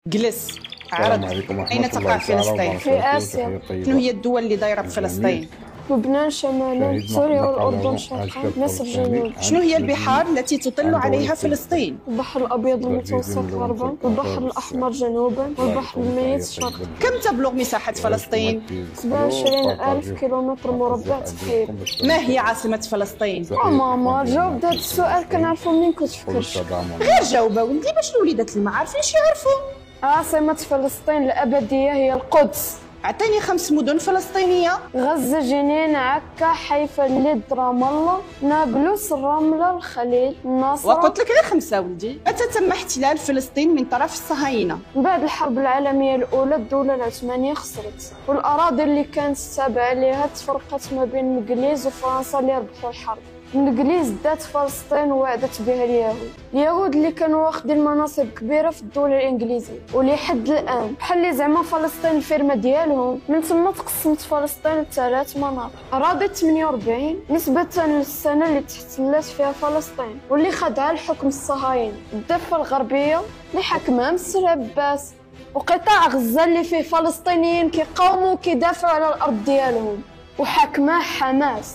جلس السلام عرض. عليكم ورحمة أين الله تقع تعالى فلسطين؟ وبركاته. في آسيا. تحية طيبة. شنو هي الدول اللي دايرة بفلسطين؟ لبنان شمالا، شهيد سوريا مقطع والأردن عن شرقا، أشكال مصر فلسطيني جنوبا. عن شنو هي مدينة البحار التي تطل عن عليها دولة فلسطين؟ البحر الأبيض المتوسط غربا، والبحر الأحمر جنوبا، والبحر الميت شرقا. كم تبلغ مساحة فلسطين؟ 27,000 كيلومتر مربع تقريبا. ما هي عاصمة فلسطين؟ ماما جاوب هذا السؤال كنعرفو منين كنت فكرت. غير جاوبة ولدي باش الوليدات اللي ما عارفينش يعرفوا. عاصمة فلسطين الأبدية هي القدس. أعطيني 5 مدن فلسطينية. غزة، جنين، عكا، حيفا، لد، رام الله، نابلس، الرملة، الخليل، الناصرة. وقلت لك غير 5 ولدي. متى تم احتلال فلسطين من طرف الصهاينة؟ بعد الحرب العالمية الأولى الدولة العثمانية خسرت، والأراضي اللي كانت تابعة لها تفرقت ما بين الإنجليز وفرنسا اللي ربحوا الحرب. الإنجليز دات فلسطين ووعدت بها اليهود اللي كانوا واخدين مناصب كبيرة في الدولة الإنجليزية، ولحد الآن بحال اللي زعما فلسطين الفيرما ديالهم. من ثم تقسمت فلسطين ل3 مناطق. أراضي 48 نسبة للسنة اللي تحتلت فيها فلسطين واللي خدها الحكم الصهايني. الضفة الغربية اللي حكمها مصر عباس، وقطاع غزة اللي فيه فلسطينيين كيقاوموا وكيدافعوا على الأرض ديالهم وحكمها حماس.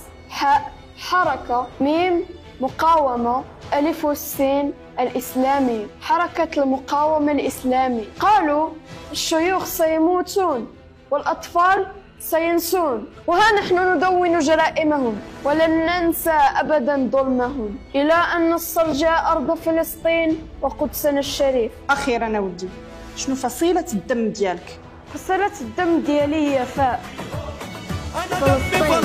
حركة ميم مقاومة ألف والسين الإسلامي، حركة المقاومة الإسلامي. قالوا الشيوخ سيموتون والأطفال سينسون، وها نحن ندون جرائمهم ولن ننسى أبدا ظلمهم إلى أن نسترجع أرض فلسطين وقدسنا الشريف. أخيرا ولدي، شنو فصيلة الدم ديالك؟ فصيلة الدم ديالي هي فاء. فلسطين.